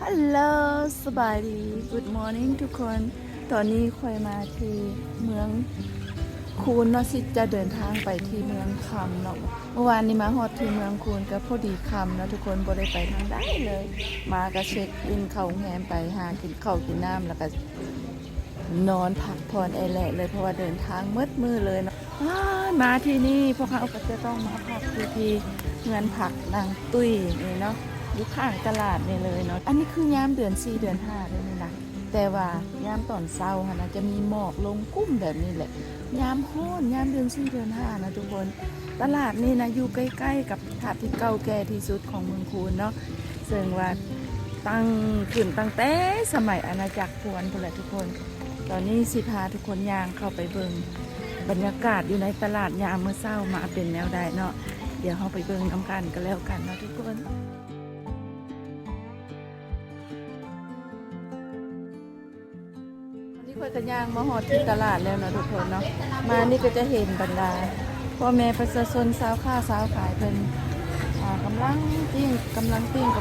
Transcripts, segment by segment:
ฮัลโหลสบายดี Good morning ทุกคน ตอนนี้ค่อยมาที่เมืองคูนเนาะสิจะเดินทางไปที่เมืองคำเนาะเมื่อวานนี้มาฮอดที่เมืองคูนก็พอดีคำเนาะทุกคนบ่ได้ไปทางใดเลย มาก็เช็คอินเข้าโรงแรมไปหากินข้าวกินน้ำแล้วก็นอนพักผ่อนแอแหละเลยเพราะว่าเดินทางมืดเลยเนาะมาที่นี่พวกเขาก็จะต้องมาพักที่เงินผักนางตุ้ยนี่เนาะ อยู่ข้างตลาดนี่เลยเนาะ อันนี้คือยามเดือน4เดือน5เลยนี่นะแต่ว่ายามตอนเช้าค่ะนะจะมีหมอกลงกุ้มแบบนี้แหละ ยามโห้นยามเดือน4เดือน5นะทุกคน ตลาดนี่นะอยู่ใกล้ๆกับถาดที่เก่าแก่ที่สุดของเมืองคูนเนาะซึ่งว่าตั้งขึ้นตั้งแต่สมัยอาณาจักรพวนพุ่นแหละทุกคน ตอนนี้สิพาทุกคนย่างเข้าไปเบิ่งบรรยากาศอยู่ในตลาดยามเมื่อเช้ามาเป็นแนวใดเนาะ เดี๋ยวเราไปเบิ่งน้ำกันก็แล้วกันเนาะทุกคนค่อยกันย่างมาหอดที่ตลาดแล้วนะทุกคนเนาะมานี่ก็จะเห็นบรรดาพ่อแม่ประชาชนสาวค้าสาวขายเป็นกำลังปิ้งกำลังจีก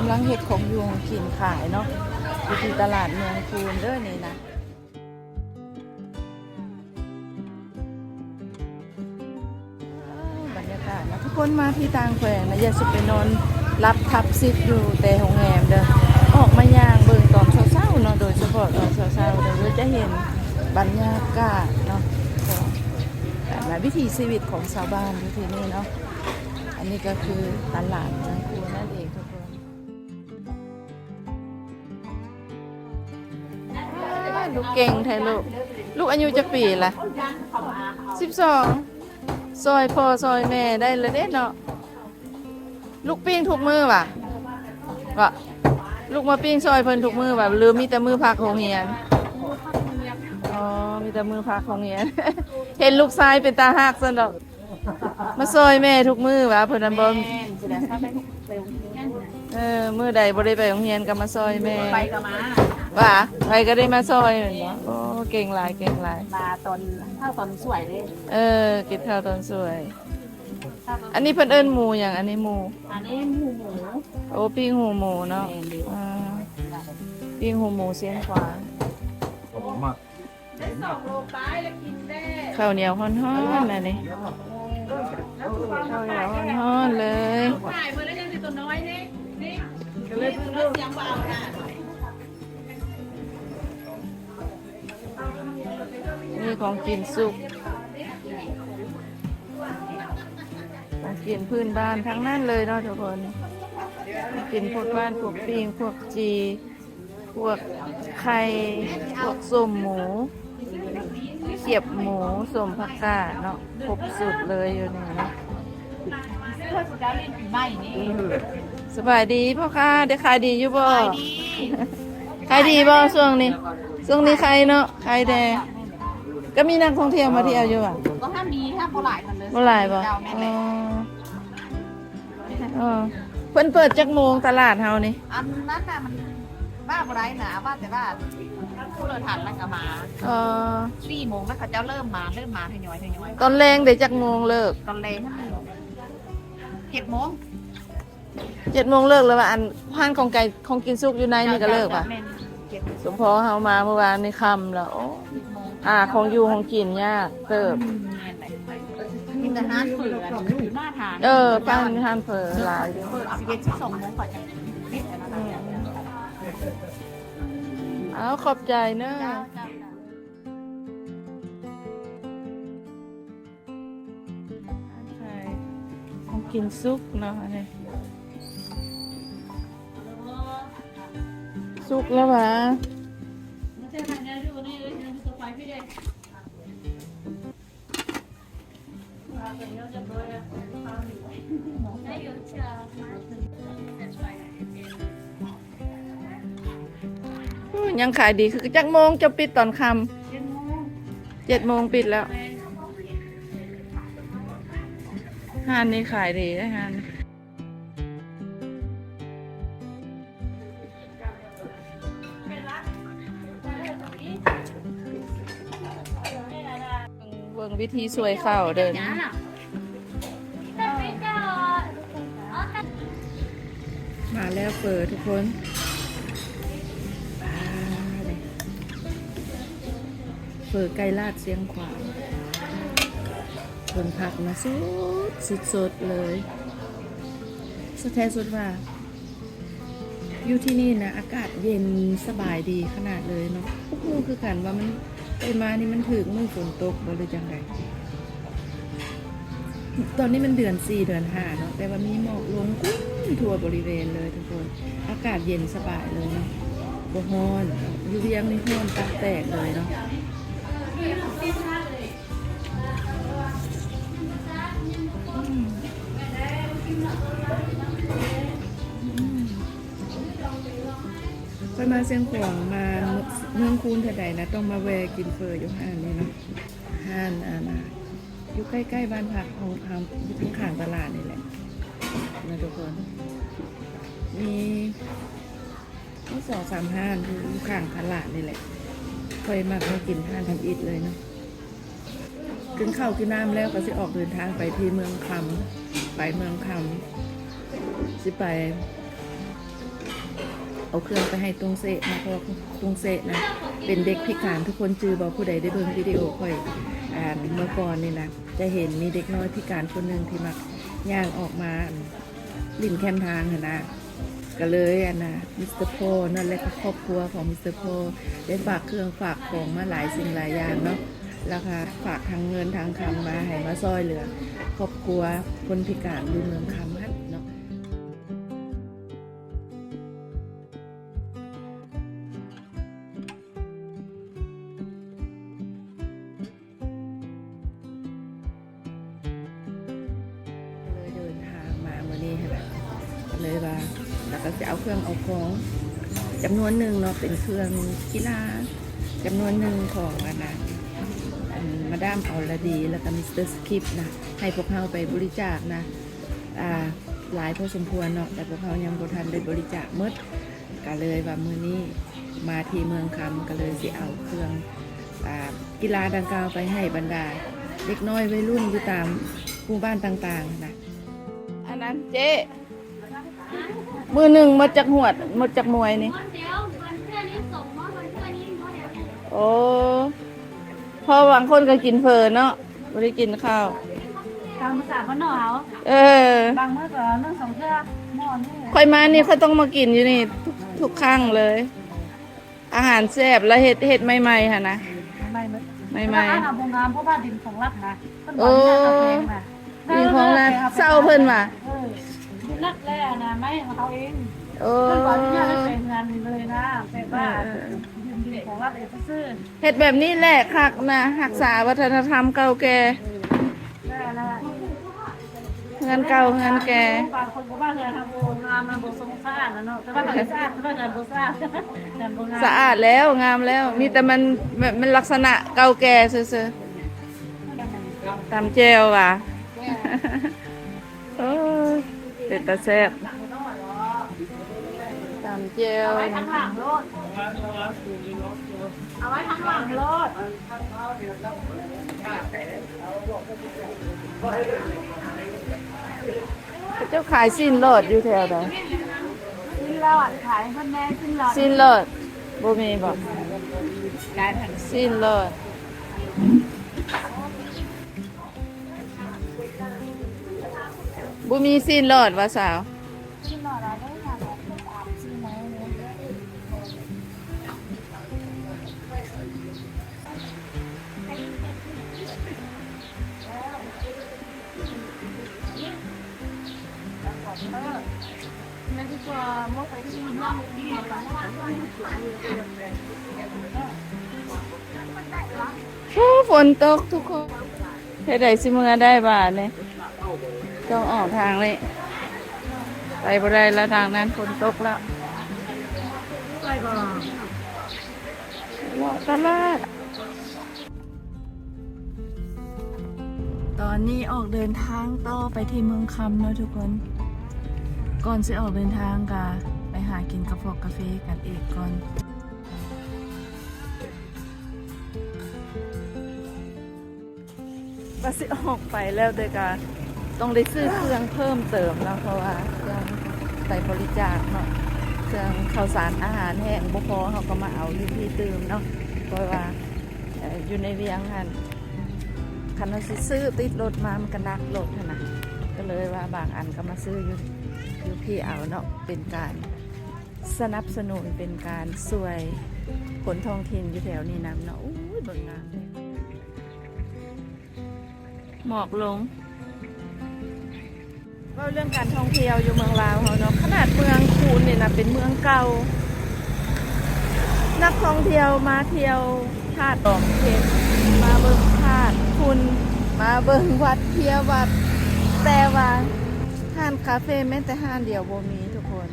ำลังเห็ดของอยู่ของกินขายเนาะอยู่ที่ตลาดเมืองคูนเด้อนี่นะบรรยากาศนะทุกคนมาที่ต่างแขวงนะอย่าสุดไปนอนรับทับซิดอยู่แต่โรงแรมเด้อออกมาย่างเบิ่งตอนเช้าๆเนาะโดยเฉพาะตอนเช้าๆเดี๋ยวจะเห็นบรรยากาศเนาะของวิถีชีวิตของชาวบ้านอยู่ที่นี่เนาะอันนี้ก็คือตลาดเมืองคูนนั่นเองทุกคนลูกเก่งแท้ลูกอายุจะปีละ12ซอยพ่อซอยแม่ได้เลยเด้เนาะลูกปิ้งทุกมือว่ะลูกมาปิ้งซอยเพิ่นทุกมือแบบลืมมีแต่มือพักโรงเรียนอ๋อมีแต่มือพักโรงเรียน เห็นลูกชายเป็นตาหักซะดอกมาซอยแม่ทุกมือว่ะเพิ่นน่ะบ่มื้อใดบ่ได้ไปโรงเรียนก็มาซอยแม่ไปก็มาว่าไปก็ได้มาซอยเหมือนกันโอ้เก่งหลายมาตอนข้าวตอนสวยเลยกินข้าวตอนสวยอันนี้เพิ่นเอิ้นหมูหยังอันนี้หมูอันนี้หมูโอ้ปิ้งหูหมูเนาะปิ้งหูหมูเสียงขวางได้2 โลไปแล้วกินได้ข้าวเหนียวฮ้อนๆน่ะนี่ข้าวเหนียวฮ้อนๆเลยถ่ายมาแล้วยังสิตัวน้อยนี่ก็เลยเพิ่งเริ่มเสียงเบาน่ะนี่ของกินสุกของกินพื้นบ้านทั้งนั้นเลยเนาะทุกคนกินพวกบ้านพวกปิ้งพวกจีพวกไข่พวกส้มหมูเขียบหมูส้มผักกาดเนาะครบสุดเลยอยู่นี่เนาะสบายดีพ่อค้าได้ขายดีอยู่บ่ขายดีบ่ช่วงนี้ใครเนาะใครแดก็มีนักท่องเที่ยวมาเที่ยวอยู่อ่ะก็ห้ามมีห้ามบ่หลายกันเลยบ่หลายบ่เพิ่นเปิดจักโมงตลาดเฮานี่อันนั้นน่ะมันว่าบ่ได้นะว่าแต่ว่าผู้เดินทางมันก็มา4 โมงแล้วเขาเจ้าเริ่มมาทยอยตอนแรงได้จักโมงเลิกตอนแรง7 โมง7 โมงเลิกแล้วว่าอันห้านของไก่ของกินสุกอยู่ในนี่ก็เลิกป่ะสมพอเฮามาเมื่อวานนี่ค่ำแล้วของอยู่ของกินยากเติบมีแต่ห้านเผือหน้าทานป้านห้านเผือหลายเปิดเอาไปเย็น2 โมงก่อนจะปิดเอาขอบใจเนอะของกินซุกเนาะนี่ซุกแล้ววะยังขายดีคือจักโมงจะปิดตอนค่ำ7 โมงปิดแล้วห้านนี้ขายดีนะฮานเบิ่งวิธีสวยข้าวเดินมาแล้วเปิดทุกคน อไก่ลาดเสียงขวางคนผักมาสดเลยสุดแท้สุดว่าอยู่ที่นี่นะอากาศเย็นสบายดีขนาดเลยเนาะพวกมูคือกันว่ามันไปมานี่มันถึงมือฝนตกบ่หรือจังไดตอนนี้มันเดือน4เดือน5เนาะแต่ว่ามีหมอกลงกุ้งทั่วบริเวณเลยทุกคนอากาศเย็นสบายเลยเนาะบ่ฮ้อนอยู่เวียงนี่ฮ้อนตับแตกเลยเนาะไปมาเชียงขวางมาเมืองคูนเท่าใดนะต้องมาแวะกินเฟออยู่ห้านนี่เนาะห้านนะอยู่ใกล้ๆบ้านพักของทางอยู่ข้างตลาดนี่แหละนะทุกคนมี2-3 ห้านอยู่ข้างตลาดนี่แหละเคยมากินห้านทำอิฐเลยเนาะกินข้าวกินน้ำแล้วก็จะออกเดินทางไปที่เมืองคำไปเมืองคำสิไปเอาเครื่องไปให้ตรงเสะนะเพราะตรงเสะนะเป็นเด็กพิการทุกคนจือบอกผู้ใดได้เบิ่งวิดีโอค่อยเมื่อก่อนนี่นะจะเห็นมีเด็กน้อยพิการคนหนึ่งที่มักย่างออกมาลิ่นแคมทางนะก็เลยนะมิสเตอร์โพนั่นแหละก็ครอบครัวของมิสเตอร์โพได้ฝากเครื่องฝากของมาหลายสิ่งหลายอย่างเนาะแล้วค่ะฝากทางเงินทางคำมาให้มาซอยเหลือครอบครัวคนพิการอยู่เมืองคำฮั่นเนาะเลยว่าแล้วก็จะเอาเครื่องเอาของจำนวนหนึ่งเนาะเป็นเครื่องกีฬาจำนวนหนึ่งของมาดามออลดีแล้วก็มิสเตอร์สคิปนะให้พวกเขาไปบริจาคนะหลายพอสมควรเนาะแต่พวกเขายังบ่ทันได้บริจาคหมดก็เลยว่ามื้อนี้มาที่เมืองคำก็เลยสิเอาเครื่องกีฬาดังกล่าวไปให้บรรดาเด็กน้อยวัยรุ่นอยู่ตามหมู่บ้านต่างๆนะอันนั้นเจ๊มือหนึ่งมาจากหวดมาจากมวยนี่โอ้พอบางคนก็กินเฟอเนาะไม่ได้กินข้าวตามภาษาบ้านนอกบางเมื่อก็นึ่ง2 เทื่อหม้อนี่ค่อยมานี่เขาต้องมากินอยู่นี่ทุกครั้งเลย อาหารแซ่บแล้วเห็ดใหม่ๆค่ะนะไม่อาหารโบราณเพราะว่าดินของรักนะโอ้ดินของรักเศร้าเพิ่นว่ะดินรักแร่นะไม่ของเขาเองเพิ่นบอกที่นี่เป็นงานเลยนะแต่ว่าดินของรักเองซื่อเห็ดแบบนี้แหละคักนะรักษาวัฒนธรรมเก่าแก่เงินเก่าเงินแก่บางคนก็ว่าเงินทำโบงามมันโบสะอาดนะเนาะแต่ว่าสะอาดแต่ว่าเงินโบสะอาดสะอาดแล้วงามแล้วมีแต่มันลักษณะเก่าแก่ซื่อๆตำเจลว่ะเป็นตาแซ่บตำเจลเอาไว้ทั้งหลังโลดเอาไว้ทั้งหลังโลดเจ้าขายสิ้นโลดอยู่แถวไหนสิ้นโลดขายคนแม่สิ้นโลดสิ้นโลดบ่มีบอกสิ้นโลดบ่มีสิ้นโลดว่าสาวสิ้นโลดอะไรได้ค่ะอาบสิ้นไหมนั่นคือว่าเมื่อไปที่นั่งที่ฝนตกทุกคนเฮ็ดได้สิมื้อได้บาทเนี่ยต้องออกทางเลยไปบ่ได้แล้วทางนั้นฝนตกแล้วไปก่อนตลาดตอนนี้ออกเดินทางต่อไปที่เมืองคำเนาะทุกคนก่อนจะออกเดินทางกันไปหากินกาแฟกันอีกก่อนก็สิออกไปแล้วเด้อกันต้องได้ซื้อเครื่องเพิ่มเติมแล้วเพราะว่าเครื่องไปบริจาคเนาะเครื่องข้าวสารอาหารแห้งบ่พอเขาก็มาเอาอยู่ที่เติมเนาะเพราะว่า อยู่ในเวียงหันคันเราสิซื้อติดรถมามันก็นักรถหั้นนะก็เลยว่าบางอันก็มาซื้ออยู่พี่เอาเนาะเป็นการสนับสนุนเป็นการช่วยคนท้องถิ่นอยู่แถวนี้นำเนาะอู้ยเบิ่งงามเลยหมอกลงก็เรื่องการท่องเที่ยวอยู่เมืองลาวเขาเนาะขนาดเมืองคูนเนี่ยนะเป็นเมืองเก่านักท่องเที่ยวมาเที่ยวธาตุดอกเพชรมาเบิ่งธาตุคุณมาเบิ่งวัดเที่ยววัดแต่ว่าห้านคาเฟ่แม้แต่ห้านเดียวบ่มีทุกคน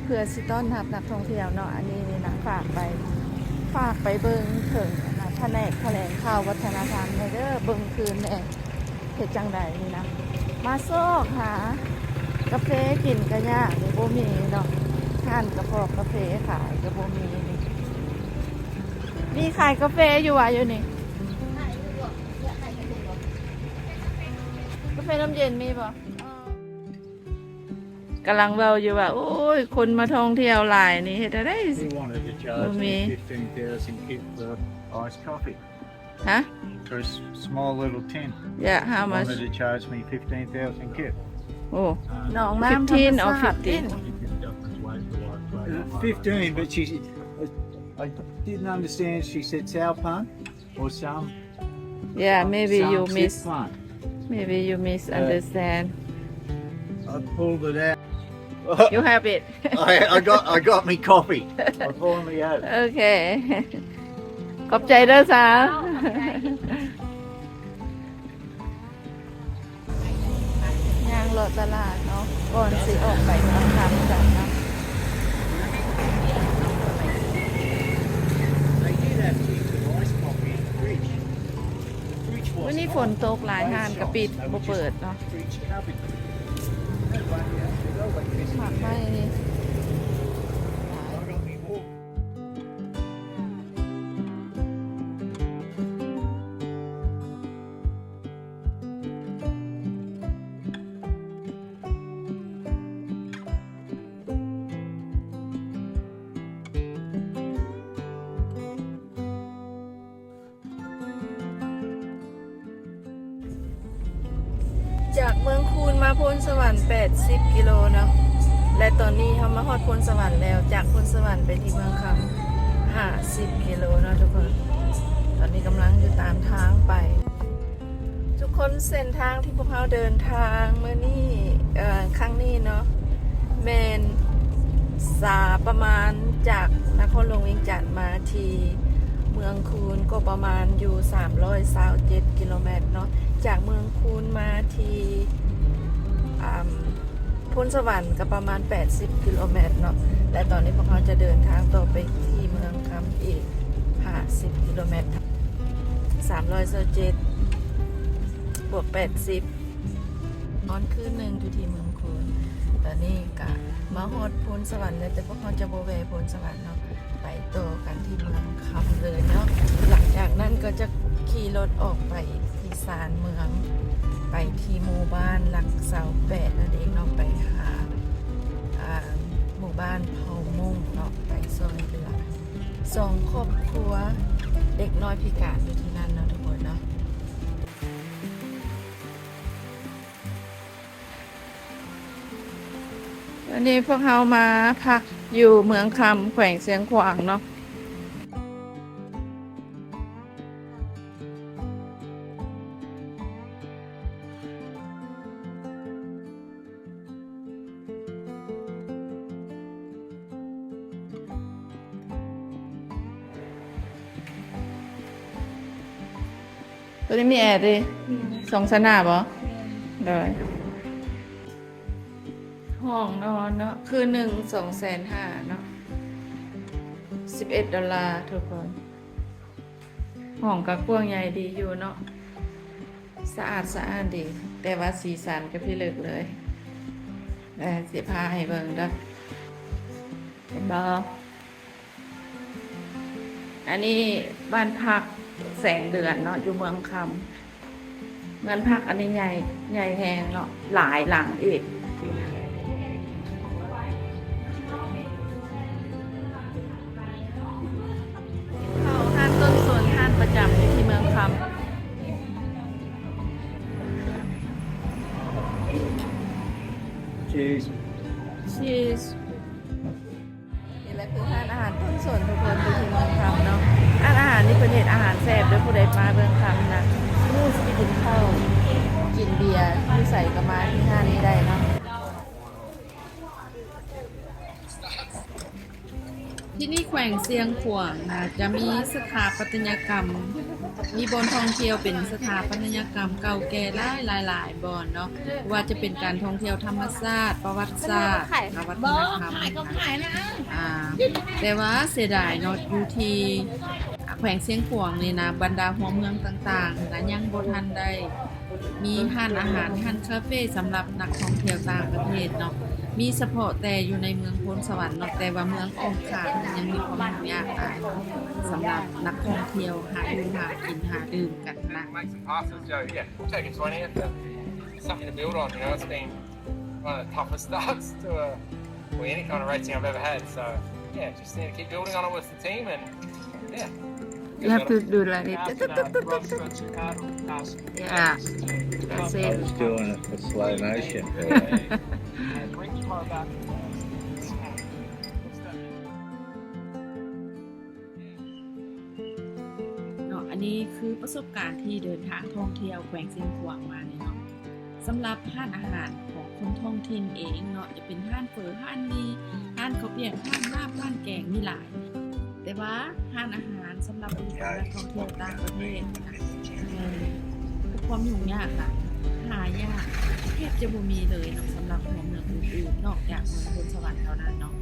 เพื่อสิต้อนรับนักท่องเที่ยวเนาะอันนี้นะฝากไปเบิ่งถึงแผนกแถลงข่าววัฒนธรรมเด้อเบิ่งคืนแน่เฮ็ดจังใดนี่นะมาโซกหากาแฟกินก็ยากนี่บ่มีเนาะห้านกระเพาะกาแฟขายก็บ่มีนี่มีขายกาแฟอยู่ว่ะอยู่นี่กาแฟน้ำเย็นมีป่ะกำลังเบาอยู่ว่าโอ้ยคนมาท่องเที่ยวหลายนี่เฮ็ดได้ He wanted to charge me 15,000 kip for iced coffee ฮะ for a small little tin. Yeah how He much wanted to charge me 15,000 kip. โอ้น้องน้ำ15 or 15 15, but I didn't understand. She said Salpan or some. Yeah maybe some you chip plant. misunderstand I pulled it out. you have it I got me coffee. I finally had it. โอเคขอบใจเด้อสาวย่างรถตลาดเนาะก่อนสิออกไปเมืองคำกันเนาะ They did have chips with iced coffee in the fridge. The fridge วันนี้ฝนตกหลายห้านก็ปิดบ่เปิดเนาะ fridge covered. No wonder, they go like this. หมักไม้นี่ I got me more. จากเมืองคูนมาพลสวรรค์80 กิโลเนาะและตอนนี้เขามาฮอดพลสวรรค์แล้วจากพลสวรรค์ไปที่เมืองคำ50 กิโลเนาะทุกคนตอนนี้กำลังอยู่ตามทางไป ทุกคนเส้นทางที่พวกเขาเดินทางเมื่อนี้ครั้งนี้เนาะเมนประมาณจากนครหลวงเวียงจันทร์มาที่เมืองคูนก็ประมาณอยู่327 กิโลเมตรเนาะจากเมืองคูนมาที่พลสวรรค์ก็ประมาณ80 กิโลเมตรเนาะและตอนนี้พวกเขาจะเดินทางต่อไปที่เมืองคำอีก50 กิโลเมตร327บวก80นอนคืนหนึ่งอยู่ที่เมืองคูนตอนนี้ก็มาฮอดพลสวรรค์เลยแต่พวกเขาจะโบเวพลสวรรค์เนาะไปต่อกันที่เมืองคำเลยเนาะหลังจากนั้นก็จะขี่รถออกไปที่ศาลเมืองไปที่หมู่บ้านหลักเสา8นั่นเองเนาะไปหาหมู่บ้านเผามุ่งเนาะไปซอยเหลือ2 ครอบครัวเด็กน้อยพิการอยู่ที่นั่นเนาะทุกคนเนาะวันนี้พวกเรามาพักอยู่เมืองคำแขวงเสียงขวางเนาะตัวนี้มีแอร์ดิ2 ชั้นหน้าบ่ได้ห้องนอนเนาะคือ250,000เนาะ$11ทุกคนห้องก็กว้างใหญ่ดีอยู่เนาะสะอาดดี แต่ว่าสีสันก็พี่เลิกเลยสิพาให้เบิ่งเด้อเห็นบ่อันนี้บ้านพักแสงเดือนเนาะอยู่เมืองคำเงินพักอันนี้ใหญ่แหงเนาะหลายหลังอีกห้านต้นสนห้านประจำ Cheese. cheese นี่แหละคือร้านอาหารต้นสนทุกคนไปที่เมืองคำเนาะร้านอาหารนี่เป็นเห็ดอาหารแซ่บด้วยผู้ใดมาเมืองคำนะมู่สกินข้าวกินเบียร์ที่ใส่กระมาที่ห้านนี้ได้เนาะที่นี่แขวงเซียงขวางนะจะมีสถาปัตยกรรม มีบอนท่องเที่ยวเป็นสถาปัตยกรรมเก่าแก่หลายบอนเนาะว่าจะเป็นการท่องเที่ยวธรรมชาติประวัติศาสตร์วัฒนธรรมแต่ว่าเสียดายเนาะอยู่ที่แขวงเซียงขวางนี่นะบรรดาหัวเมืองต่างๆนะยังบ่ทันได้มีร้านอาหารร้านคาเฟ่สำหรับนักท่องเที่ยวต่างประเทศเนาะมีเฉพาะแต่อยู่ในเมืองพลสวรรค์เนาะแต่ว่าเมืองออมขามยังมีความยุ่งยากสำหรับนักท่องเที่ยวหาดูหากินหาดื่มกันนะ Make some passes, Joe. Yeah, we'll take a 20th. Something to build on, you know. It's been one of the toughest starts to any kind of racing I've ever had. So, yeah, just need to keep building on it with the team and, yeah. You have to do like it. Yeah, that's I it. was doing it for slow motion. เนาะอันนี้คือประสบการณ์ที่เดินทางท่องเที่ยวแขวงเซียงขวางมาเนี่ยเนาะสำหรับร้านอาหารของคนท้องถิ่นเองเนาะจะเป็นร้านเฝอร้านนี้ร้านข้าวเปียกร้านลาบร้านแกงมีหลาย แต่ว่าร้านอาหารสำหรับบริการนักท่องเที่ยวต่างประเทศนะความยุ่งยากค่ะหายากแทบจะบ่มีเลยเนาะสำหรับหัวเมืองอื่นๆนอกจากเมืองพลสวรรค์เท่านั้นเนาะ